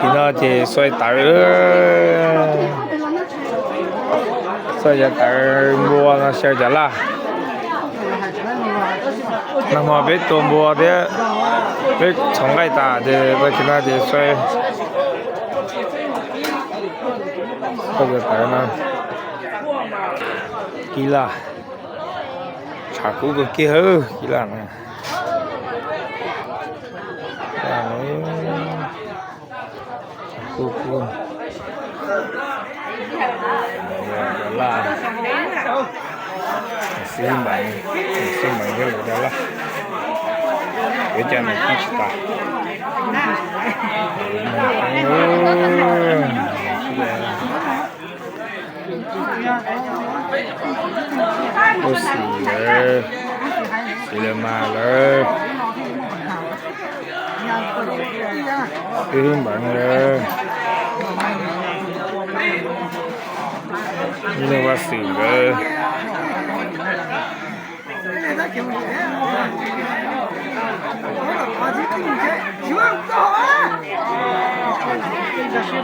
พี่น้องที่ช่วยตาช่วยจะตาบัวนะเสียจะละ那么别多บัว的别宠爱大的别其他的ช่วยก็จะตานะกีฬาชาคูก็กี่เหรอกีฬานะKuku. Lah. Simbang dia adalah. Kerja nak kita. Oh, sila maler. Simbang le. Ini masih le.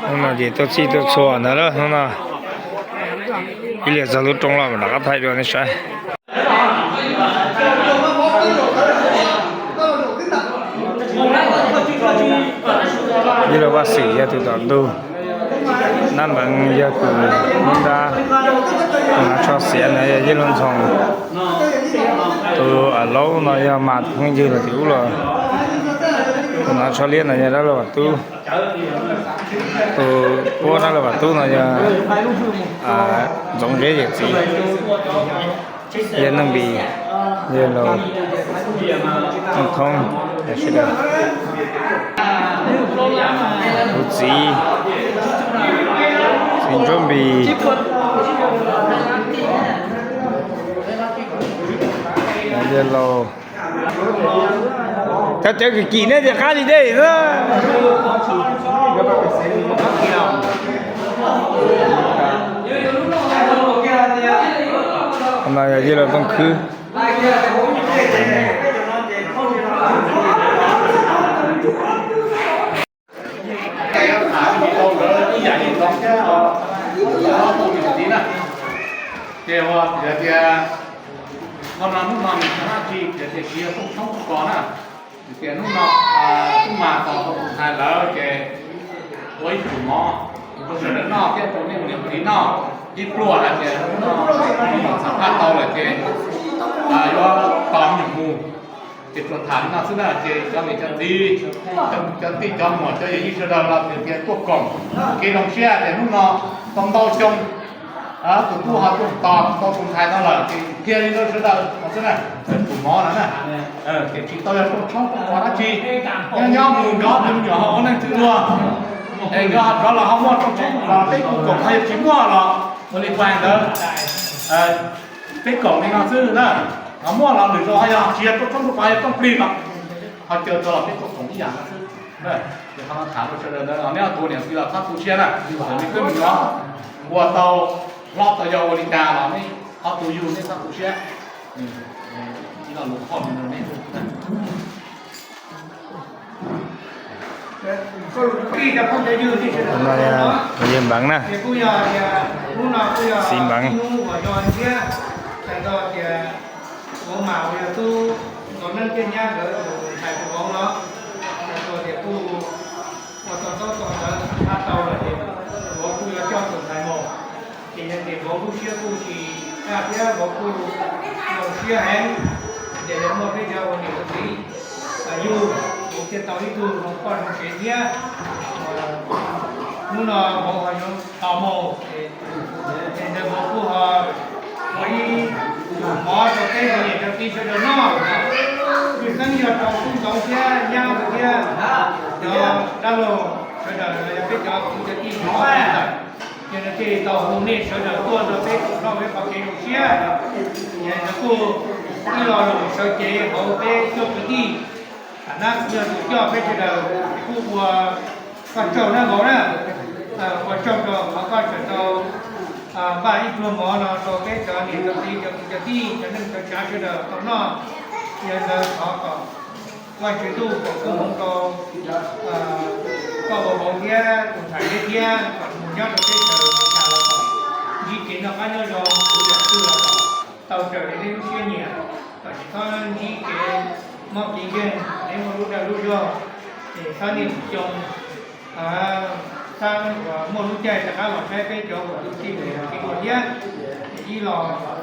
Hôm nay tôi chỉ tôi xóa nữa đó, hôm nay cái liệt giờ lúc trong là mình đã thay đổi nó sai. Như là bác sĩ ya từ tận đâu nam bằng ya từ chúng ta cho xe này ya luôn xong từ ở lâu nó ya mặt không như là thiếu rồi nó cho liên này đó là vật tu từ qua đó là vật tu này ya giống cái gì ya năng bị ya là thông để sẽ được Uzi xin chuẩn bị yellow các cháu cái kỳ này thì khá đi đây đó hôm nay yellowต้องคือKêu thì hôm nào lúc nào mình khá chi thì kia không có nè thì lúc nào cũng mà còn hai lỡ cái với chủ mò có sự đến nó cái chỗ này một điểm tí nó đi plua là cái nó sản phát tàu là cái do tóm những mù cái chỗ thẳng nó sẽ là cái cho mình chân tí cho một cho những sự đó là cái thuốc cổng cái đồng xe thì lúc nàoต้องđau trong tụi tu họ tụi tọt tụi cùng thái nó là cái kia đi nó sẽ là nó sẽ là tụi mò đó nè cái chỉ tôi là tụi không có nó chi nhưng nhau mùi đó thì nhỏ họ nên chịu thua cái đó là không mua trong trong và cái cổng hay chính mua là nó liên quan đó cái cổng này nó sư đó nó mua là được rồi à chia tụi không phải trong pin mà họ chờ cho cái cổng như vậy đấy thì họ thả được cho nó nếu tụi này thì là thắt tụi chia này mình cứ mình nó qua tàuรอบตัวยาวบริการเราไม่เอาตัวยูนี่สักตัวเชี่ยที่เราลงข้อมันตรงนี้hôm nay nhìn bằng nè xin bằng thì bố cũng chưa cũng chỉ phía bố cũng chưa hết để đến một cái giờ nhiều tí dù bố kia tao đi tu nó còn cái gì lúc nào bố họ dùng tao mồ để bố cũng họ mới mò cho cái gì cho tí cho nó vì sao nhiều tao cũng tao kia nhau kia đó đâu rồi cho đời biết cho cũng cho tí nó cho nên cái tàu hôm nay sẽ được tua được cái nó với bảo cái xe nhà nó cô cái lò lồng sợi chế hậu cái cho cái gì anh á giờ cho cái cái khu của quan trọng nó có nè quan trọng rồi họ quan trọng rồi ba ít luôn mỏ nó cho cái cho này cho tí cho nên cho trả cho được còn nó giờ nó họ có quan trọng tu của cũng không có ก็บอกเที่ยคนไทยเที่ยมันยอดประเทศเจอชาแล้วก็ยี่กินเราก็ยอมรู้จักชื่อเราก็เต่าเจอในรู้เชี่ยเนี่ยก็ท่านยี่กินมอบจริงๆในมารู้ได้รู้ย่อท่านนี่จงท่านว่ามารู้ใจแต่ก็เราใช้ไปจงรู้จริงเลยที่คนเนี้ยที่เรา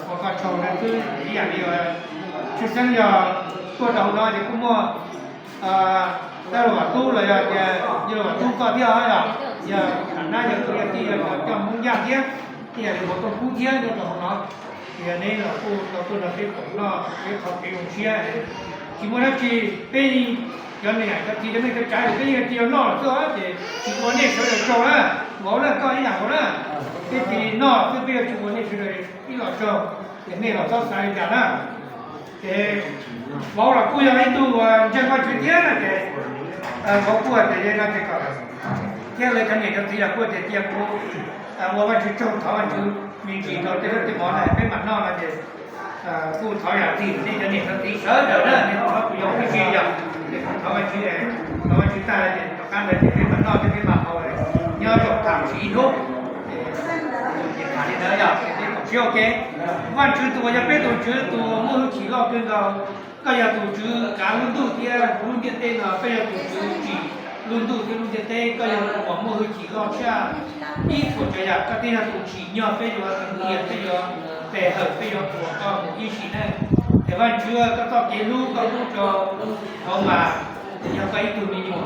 พอการชมนั้นคืออย่างเดียวชุดสัญญาตัวเราเนาะเดี๋ยวคุณหมอแต่ว่าตู้เลยจะเยอะตู้ก็เที่ยวให้เราอย่าหันหน้าอย่าตัวที่จะมุ่งยากเนี้ยที่อย่าบอกต้องพูดเที่ยวตัวเราเนาะอย่างนี้เราพูดเราตัวเราเป็นของเราเป็นของเป็นองค์เชี่ยที่มันที่เป็นอย่างนี้ก็ที่จะไม่กระจายเป็นอย่างเดียวนอกตัวที่คนนี้เขาจะโจรนะบอกแล้วก็อย่างนั้นนะที่นอกที่เป็นที่คนนี้คือที่เราโจรอย่างนี้เราต้องใส่ใจนะบอกเราคุยอะไรตัวจะมาจุดเดียวนะบอกกูแต่ยังนั่งก็เที่ยวเลยกันเนี่ยก็ที่เราพูดแต่เที่ยวกูว่าวันจุดโจรเขาวันจุดมีกี่เราจะรู้ที่หมอไหนไม่หมันนอกนะเจ้กูถอยอย่างที่นี่จะเนี่ยตีเสือเดี๋ยวนะเนี่ยเขายกไม่ชี้อย่างเขาไม่ชี้เองเขาไม่ชี้ตาเนี่ยการเดินที่มันนอกจะไม่มาเอาเลยย่อจบถามชี้ทุกอย่างนี้เนอะอย่างนี้ผมเชื่อโอเควันจุดตัวจะเป็นตัวจุดตัวมือชี้เราเป็นเราก็อย่าตัวจุดการลุ้นตัวที่ลุ้นเต้นเราเป็นตัวจุดจีลุ้นตัวที่ลุ้นเต้นก็อย่าตัวมือชี้เราเชื่ออีกคนจะอยากก็ที่เราตัวชี้ย่อเป็นตัวเอียดเป็นตัวแต่เหอะเป็นตัวก็อีชี้นั่นแต่ว่าเชื่อก็ต้องเรียนรู้ก็รู้จอเขามายังไปตัวนี้อยู่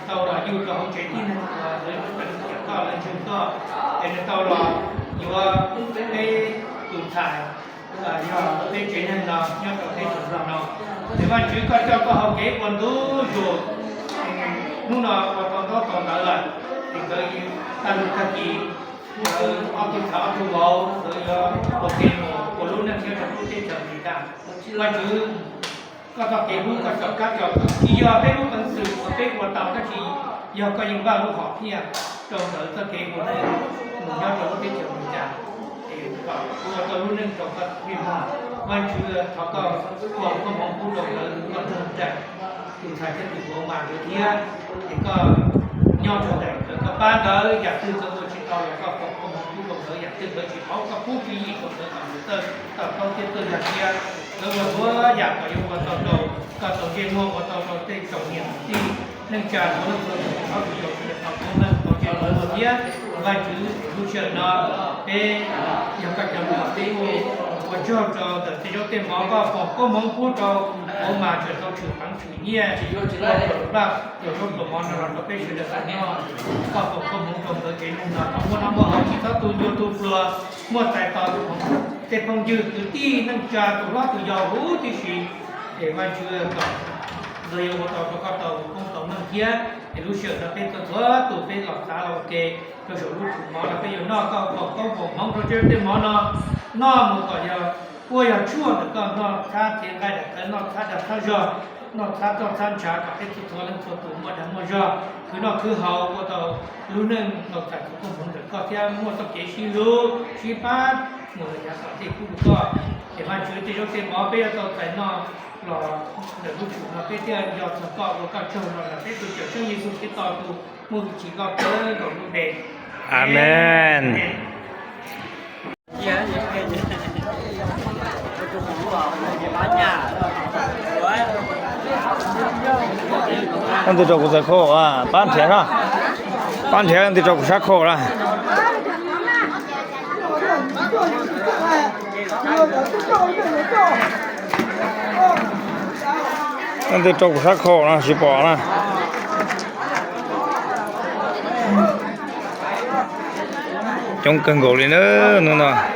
เราอยู่กับเขาเจ๋งที่นั่นเลยเป็นก็เลยชุดก็เป็นเราอยู่ว่าไอ้ตุ่มถ่ายอยู่ไอ้เจ๋งนั่นเราเนี่ยก็ให้ถึงเราแต่ว่าชื่อก็จะก็เขาเก็บวันดูอยู่นู่นเราตอนต่อเลยที่เคยตามตะกี้เอาตัวเขาตัวเราเลยโอเคคนรุ่นนั้นที่เราพูดที่จะมีได้ว่าชื่อก็ต้องเก็บรู้ก็ต้องกัดก็ที่ยอเป็นรู้หนังสือเป็นหัวเต่าก็ที่ยอก็ยังว่ารู้หอบเนี่ยจนเดินตะเกียบคนนั้นหนุ่มยอดเราที่จะมีได้ก็ตัวรุ่นนั้นก็เรียนว่าวันชื่อเขาก็ความก็มองพูดเราเลยก็เดินจากถึงไทยจะถึงโรงพยาบาลเที่ยก็ย่อเท่าไหร่ก็บ้านเราอยากตื่นตัวชิดเราอยากก็ผมพูดกับเขาอยากตื่นตัวชิดเขาก็พูดที่อีกคนเดินต่างเติมต่างเติมอยากเที่ยแล้วว่าอยากไปอยู่วันต่อก็ต้องเรียนรู้วันต่อเต็มสองเนี่ยที่เนื่องจากเราเขาอยู่ในความรู้นั้นต้องเรียนรู้เที่ยวันชื่อรู้เชื่อเนาะอยากจะมาเป็นวันชอบเราแต่ที่เราเต็มหมอก็มองพูดเราเอามาจะต้องถือทั้งถือเนี่ยเราเปิดรับเราชอบตัวมอนเราเป็นชื่อเด็กเนี่ยก็มองตรงเลยเก่งนะเอาวันนั้นว่าเอาที่เขาตัวยูทูบเลยเมื่อแต่ตอนของแต่ผมยืนอยู่ที่นั่งจะตัวรอดตัวยาวรู้ที่สิวันชื่อก็เลยเอาตัวก็ตัวคงต้องนั่งเที่ยรู้เชื่อเราเป็นตัวเป็นหลักฐานเราเก่งเราจะรู้ถูกหมอเราไปอยู่นอกก็ผมมองเราเจอเป็นหมอนอกมันก็要我要做的个那他天开的那他的他说那他到参加个一起讨论做多么的么说คือนอกคือเฮาก็ต้องรู้นึงนอกจากทุกคนก็ที่มั่วต้องเกชิรู้ชีป้าหมดอย่างสักที่ผู้ก็เห็นว่าชื่อที่เราเต็มหมอไปต้องใส่นอกรอเดี๋ยวรู้ถูกเราไปเที่ยวยอดสกอร์ก็ชมเราไปตัวเจ้าเชื่อยิสุที่ต่อตัวมือชีก็เจอกับลูกเด็กอาเมน俺得照顾这口啊，半天上，半天得照顾啥口了？俺得照顾啥口了？是饱了。种更高的呢，弄呢。